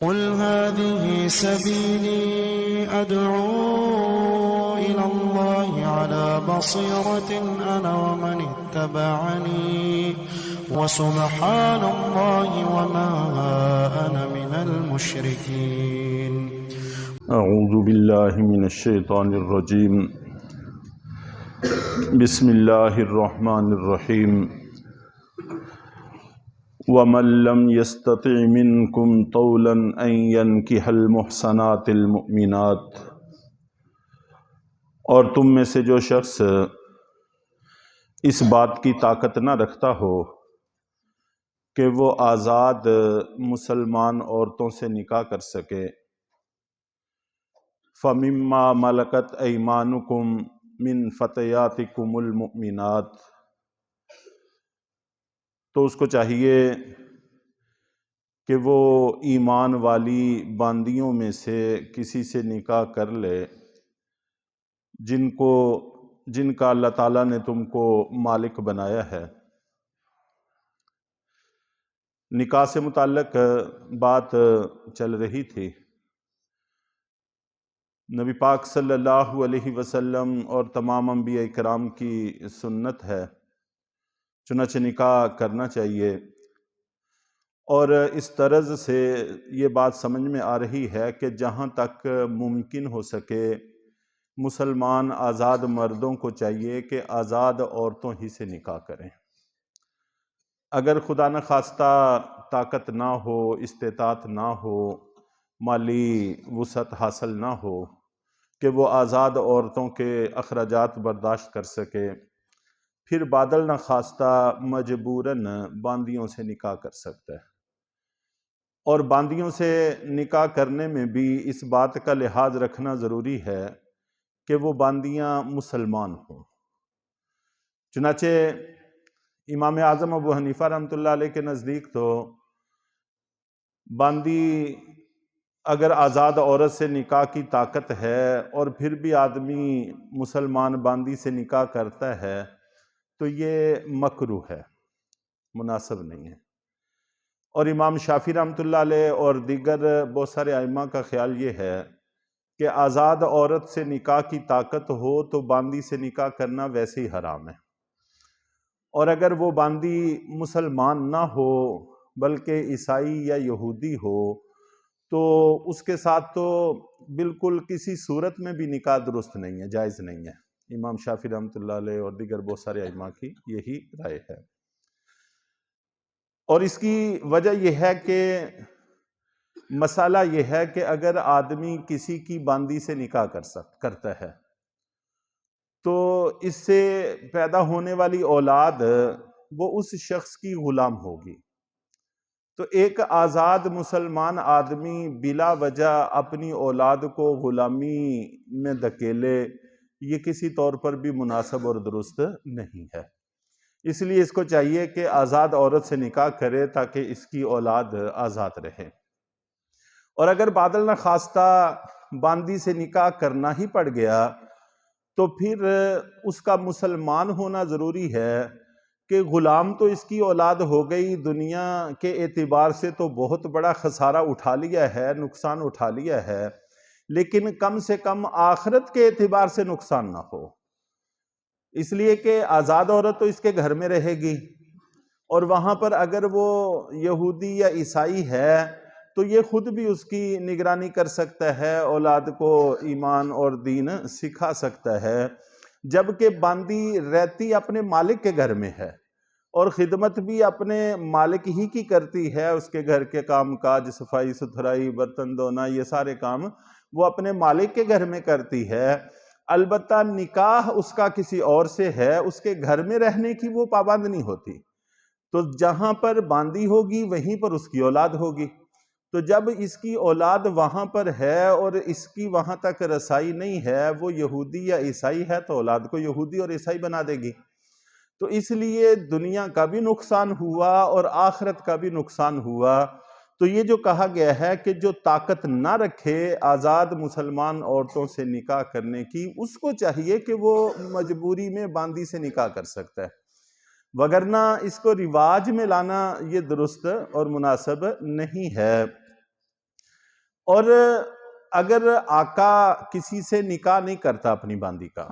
قل هذه سبيلي أدعو إلى الله على بصيرة أنا ومن اتبعني وسبحان الله وما أنا من المشركين. اعوذ باللہ من الشیطان الرجیم. بسم اللہ الرحمن الرحیم. وَمَن لَّمْ يَسْتَطِعْ مِنكُمْ طَوْلًا أَن يَنكِحَ الْمُحْصَنَاتِ الْمُؤْمِنَاتِ، اور تم میں سے جو شخص اس بات کی طاقت نہ رکھتا ہو کہ وہ آزاد مسلمان عورتوں سے نکاح کر سکے، فَمِمَّا مَلَكَتْ أَيْمَانُكُمْ مِنْ فَتَيَاتِكُمُ الْمُؤْمِنَاتِ، تو اس کو چاہیے کہ وہ ایمان والی باندیوں میں سے کسی سے نکاح کر لے جن کا اللہ تعالیٰ نے تم کو مالک بنایا ہے۔ نکاح سے متعلق بات چل رہی تھی۔ نبی پاک صلی اللہ علیہ وسلم اور تمام انبیاء کرام کی سنت ہے، چنانچہ نکاح کرنا چاہیے، اور اس طرز سے یہ بات سمجھ میں آ رہی ہے کہ جہاں تک ممکن ہو سکے مسلمان آزاد مردوں کو چاہیے کہ آزاد عورتوں ہی سے نکاح کریں۔ اگر خدا نخواستہ طاقت نہ ہو، استطاعت نہ ہو، مالی وسعت حاصل نہ ہو کہ وہ آزاد عورتوں کے اخراجات برداشت کر سکے، پھر بادل نخواستہ مجبوراً باندیوں سے نکاح کر سکتا ہے۔ اور باندیوں سے نکاح کرنے میں بھی اس بات کا لحاظ رکھنا ضروری ہے کہ وہ باندیاں مسلمان ہوں۔ چنانچہ امام اعظم ابو حنیفہ رحمۃ اللہ علیہ کے نزدیک تو باندی اگر آزاد عورت سے نکاح کی طاقت ہے اور پھر بھی آدمی مسلمان باندی سے نکاح کرتا ہے تو یہ مکروہ ہے، مناسب نہیں ہے۔ اور امام شافعی رحمۃ اللہ علیہ اور دیگر بہت سارے ائمہ کا خیال یہ ہے کہ آزاد عورت سے نکاح کی طاقت ہو تو باندی سے نکاح کرنا ویسے ہی حرام ہے، اور اگر وہ باندی مسلمان نہ ہو بلکہ عیسائی یا یہودی ہو تو اس کے ساتھ تو بالکل کسی صورت میں بھی نکاح درست نہیں ہے، جائز نہیں ہے۔ امام شافعی رحمۃ اللہ علیہ اور دیگر بہت سارے ائمہ کی یہی رائے ہے۔ اور اس کی وجہ یہ ہے کہ مسئلہ یہ ہے کہ اگر آدمی کسی کی باندی سے نکاح کرتا ہے تو اس سے پیدا ہونے والی اولاد وہ اس شخص کی غلام ہوگی۔ تو ایک آزاد مسلمان آدمی بلا وجہ اپنی اولاد کو غلامی میں دھکیلے، یہ کسی طور پر بھی مناسب اور درست نہیں ہے۔ اس لیے اس کو چاہیے کہ آزاد عورت سے نکاح کرے تاکہ اس کی اولاد آزاد رہے۔ اور اگر بادل نخواستہ باندی سے نکاح کرنا ہی پڑ گیا تو پھر اس کا مسلمان ہونا ضروری ہے کہ غلام تو اس کی اولاد ہو گئی، دنیا کے اعتبار سے تو بہت بڑا خسارہ اٹھا لیا ہے، نقصان اٹھا لیا ہے، لیکن کم سے کم آخرت کے اعتبار سے نقصان نہ ہو، اس لیے کہ آزاد عورت تو اس کے گھر میں رہے گی، اور وہاں پر اگر وہ یہودی یا عیسائی ہے تو یہ خود بھی اس کی نگرانی کر سکتا ہے، اولاد کو ایمان اور دین سکھا سکتا ہے، جبکہ باندی رہتی اپنے مالک کے گھر میں ہے اور خدمت بھی اپنے مالک ہی کی کرتی ہے، اس کے گھر کے کام کاج، صفائی ستھرائی، برتن دھونا، یہ سارے کام وہ اپنے مالک کے گھر میں کرتی ہے۔ البتہ نکاح اس کا کسی اور سے ہے، اس کے گھر میں رہنے کی وہ پابند نہیں ہوتی، تو جہاں پر باندی ہوگی وہیں پر اس کی اولاد ہوگی۔ تو جب اس کی اولاد وہاں پر ہے اور اس کی وہاں تک رسائی نہیں ہے، وہ یہودی یا عیسائی ہے تو اولاد کو یہودی اور عیسائی بنا دے گی۔ تو اس لیے دنیا کا بھی نقصان ہوا اور آخرت کا بھی نقصان ہوا۔ تو یہ جو کہا گیا ہے کہ جو طاقت نہ رکھے آزاد مسلمان عورتوں سے نکاح کرنے کی، اس کو چاہیے کہ وہ مجبوری میں باندی سے نکاح کر سکتا ہے، وگرنہ اس کو رواج میں لانا یہ درست اور مناسب نہیں ہے۔ اور اگر آقا کسی سے نکاح نہیں کرتا اپنی باندی کا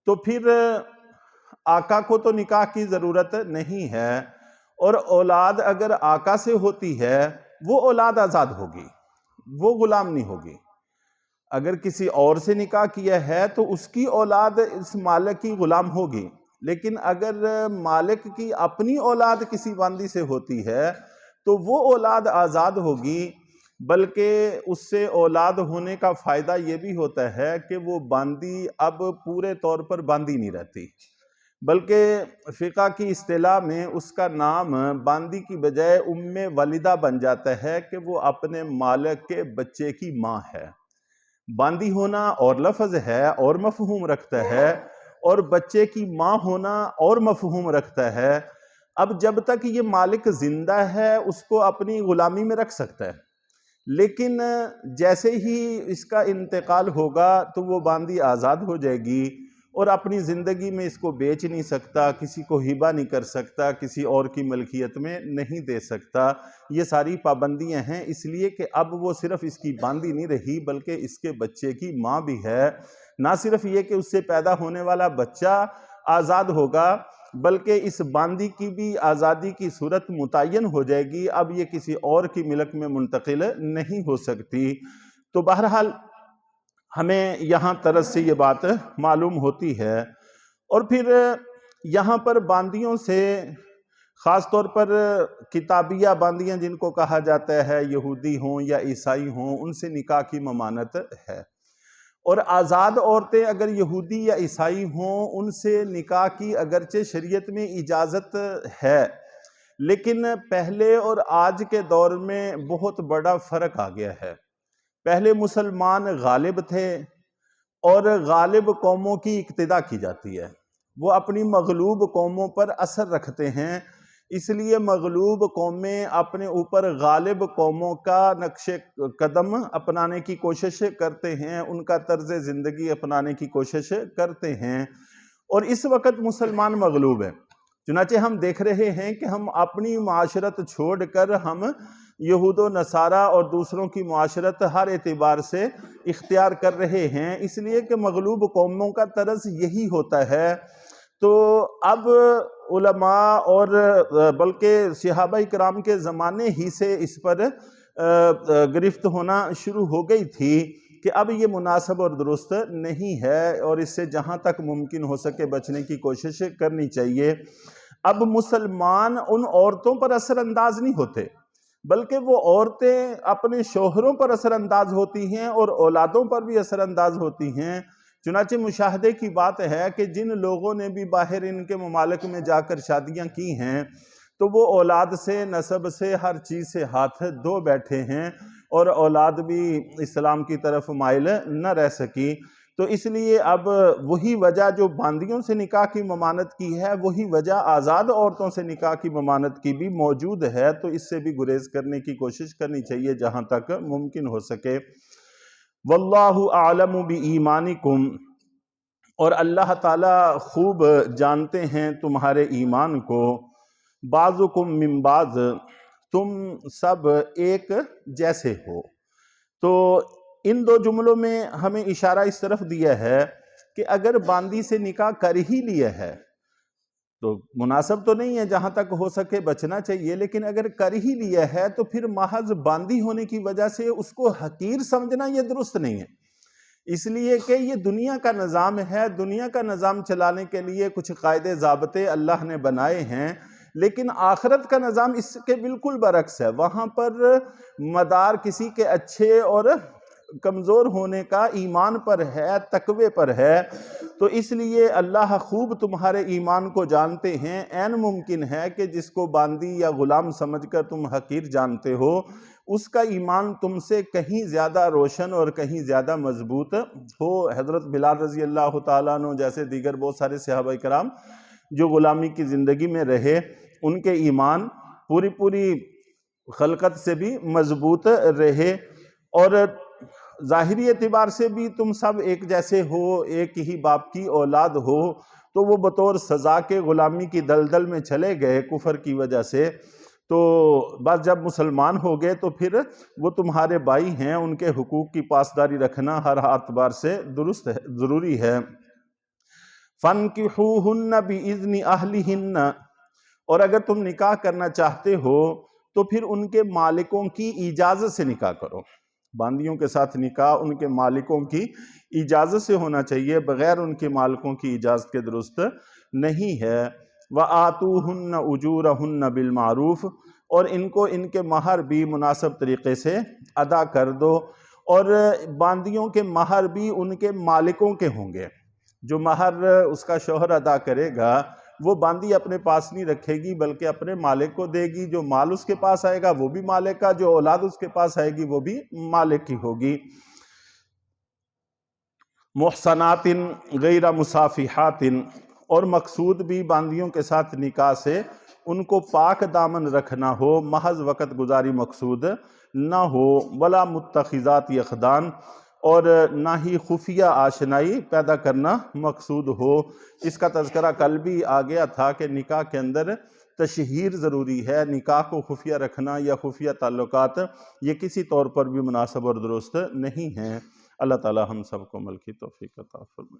تو پھر آقا کو تو نکاح کی ضرورت نہیں ہے، اور اولاد اگر آقا سے ہوتی ہے وہ اولاد آزاد ہوگی، وہ غلام نہیں ہوگی۔ اگر کسی اور سے نکاح کیا ہے تو اس کی اولاد اس مالک کی غلام ہوگی، لیکن اگر مالک کی اپنی اولاد کسی باندی سے ہوتی ہے تو وہ اولاد آزاد ہوگی، بلکہ اس سے اولاد ہونے کا فائدہ یہ بھی ہوتا ہے کہ وہ باندی اب پورے طور پر باندی نہیں رہتی، بلکہ فقہ کی اصطلاح میں اس کا نام باندی کی بجائے ام والدہ بن جاتا ہے کہ وہ اپنے مالک کے بچے کی ماں ہے۔ باندی ہونا اور لفظ ہے اور مفہوم رکھتا ہے، اور بچے کی ماں ہونا اور مفہوم رکھتا ہے۔ اب جب تک یہ مالک زندہ ہے اس کو اپنی غلامی میں رکھ سکتا ہے، لیکن جیسے ہی اس کا انتقال ہوگا تو وہ باندی آزاد ہو جائے گی، اور اپنی زندگی میں اس کو بیچ نہیں سکتا، کسی کو ہبہ نہیں کر سکتا، کسی اور کی ملکیت میں نہیں دے سکتا۔ یہ ساری پابندیاں ہیں، اس لیے کہ اب وہ صرف اس کی باندی نہیں رہی بلکہ اس کے بچے کی ماں بھی ہے۔ نہ صرف یہ کہ اس سے پیدا ہونے والا بچہ آزاد ہوگا، بلکہ اس باندی کی بھی آزادی کی صورت متعین ہو جائے گی، اب یہ کسی اور کی ملک میں منتقل نہیں ہو سکتی۔ تو بہرحال ہمیں یہاں طرز سے یہ بات معلوم ہوتی ہے۔ اور پھر یہاں پر باندیوں سے خاص طور پر کتابیہ باندیاں جن کو کہا جاتا ہے، یہودی ہوں یا عیسائی ہوں، ان سے نکاح کی ممانعت ہے، اور آزاد عورتیں اگر یہودی یا عیسائی ہوں ان سے نکاح کی اگرچہ شریعت میں اجازت ہے، لیکن پہلے اور آج کے دور میں بہت بڑا فرق آ گیا ہے۔ پہلے مسلمان غالب تھے، اور غالب قوموں کی اقتداء کی جاتی ہے، وہ اپنی مغلوب قوموں پر اثر رکھتے ہیں، اس لیے مغلوب قومیں اپنے اوپر غالب قوموں کا نقش قدم اپنانے کی کوشش کرتے ہیں، ان کا طرز زندگی اپنانے کی کوشش کرتے ہیں، اور اس وقت مسلمان مغلوب ہیں۔ چنانچہ ہم دیکھ رہے ہیں کہ ہم اپنی معاشرت چھوڑ کر ہم یہود و نصارہ اور دوسروں کی معاشرت ہر اعتبار سے اختیار کر رہے ہیں، اس لیے کہ مغلوب قوموں کا طرز یہی ہوتا ہے۔ تو اب علماء اور بلکہ صحابہ کرام کے زمانے ہی سے اس پر گرفت ہونا شروع ہو گئی تھی کہ اب یہ مناسب اور درست نہیں ہے، اور اس سے جہاں تک ممکن ہو سکے بچنے کی کوشش کرنی چاہیے۔ اب مسلمان ان عورتوں پر اثر انداز نہیں ہوتے، بلکہ وہ عورتیں اپنے شوہروں پر اثر انداز ہوتی ہیں اور اولادوں پر بھی اثر انداز ہوتی ہیں۔ چنانچہ مشاہدے کی بات ہے کہ جن لوگوں نے بھی باہر ان کے ممالک میں جا کر شادیاں کی ہیں تو وہ اولاد سے، نسب سے، ہر چیز سے ہاتھ دھو بیٹھے ہیں، اور اولاد بھی اسلام کی طرف مائل نہ رہ سکی۔ تو اس لیے اب وہی وجہ جو باندیوں سے نکاح کی ممانعت کی ہے، وہی وجہ آزاد عورتوں سے نکاح کی ممانعت کی بھی موجود ہے، تو اس سے بھی گریز کرنے کی کوشش کرنی چاہیے جہاں تک ممکن ہو سکے۔ واللہ اعلم بایمانکم، اور اللہ تعالیٰ خوب جانتے ہیں تمہارے ایمان کو، بعضکم من بعض، تم سب ایک جیسے ہو۔ تو ان دو جملوں میں ہمیں اشارہ اس طرف دیا ہے کہ اگر باندی سے نکاح کر ہی لیا ہے تو مناسب تو نہیں ہے، جہاں تک ہو سکے بچنا چاہیے، لیکن اگر کر ہی لیا ہے تو پھر محض باندی ہونے کی وجہ سے اس کو حقیر سمجھنا یہ درست نہیں ہے، اس لیے کہ یہ دنیا کا نظام ہے، دنیا کا نظام چلانے کے لیے کچھ قاعدے ضابطے اللہ نے بنائے ہیں، لیکن آخرت کا نظام اس کے بالکل برعکس ہے، وہاں پر مدار کسی کے اچھے اور کمزور ہونے کا ایمان پر ہے، تقوی پر ہے۔ تو اس لیے اللہ خوب تمہارے ایمان کو جانتے ہیں، عین ممکن ہے کہ جس کو باندی یا غلام سمجھ کر تم حقیر جانتے ہو، اس کا ایمان تم سے کہیں زیادہ روشن اور کہیں زیادہ مضبوط ہو۔ حضرت بلال رضی اللہ تعالیٰ عنہ جیسے دیگر بہت سارے صحابہ کرام جو غلامی کی زندگی میں رہے، ان کے ایمان پوری خلقت سے بھی مضبوط رہے، اور ظاہری اعتبار سے بھی تم سب ایک جیسے ہو، ایک ہی باپ کی اولاد ہو، تو وہ بطور سزا کے غلامی کی دلدل میں چلے گئے کفر کی وجہ سے، تو بس جب مسلمان ہو گئے تو پھر وہ تمہارے بھائی ہیں، ان کے حقوق کی پاسداری رکھنا ہر اعتبار سے درست ہے، ضروری ہے۔ فَانْكِحُوهُنَّ بِإِذْنِ أَهْلِهِنَّ، اور اگر تم نکاح کرنا چاہتے ہو تو پھر ان کے مالکوں کی اجازت سے نکاح کرو۔ باندیوں کے ساتھ نکاح ان کے مالکوں کی اجازت سے ہونا چاہیے، بغیر ان کے مالکوں کی اجازت کے درست نہیں ہے۔ وَآتُوهُنَّ أُجُورَهُنَّ بِالْمَعْرُوفِ، اور ان کو ان کے مہر بھی مناسب طریقے سے ادا کر دو، اور باندیوں کے مہر بھی ان کے مالکوں کے ہوں گے۔ جو مہر اس کا شوہر ادا کرے گا وہ باندی اپنے پاس نہیں رکھے گی بلکہ اپنے مالک کو دے گی، جو مال اس کے پاس آئے گا وہ بھی مالک کا، جو اولاد اس کے پاس آئے گی وہ بھی مالک کی ہوگی۔ محصنات غیر مصافحات، اور مقصود بھی باندیوں کے ساتھ نکاح سے ان کو پاک دامن رکھنا ہو، محض وقت گزاری مقصود نہ ہو، ولا متخذات اخدان، اور نہ ہی خفیہ آشنائی پیدا کرنا مقصود ہو۔ اس کا تذکرہ کل بھی آ گیا تھا کہ نکاح کے اندر تشہیر ضروری ہے، نکاح کو خفیہ رکھنا یا خفیہ تعلقات یہ کسی طور پر بھی مناسب اور درست نہیں ہیں۔ اللہ تعالی ہم سب کو عمل کی توفیق عطا فرمائے۔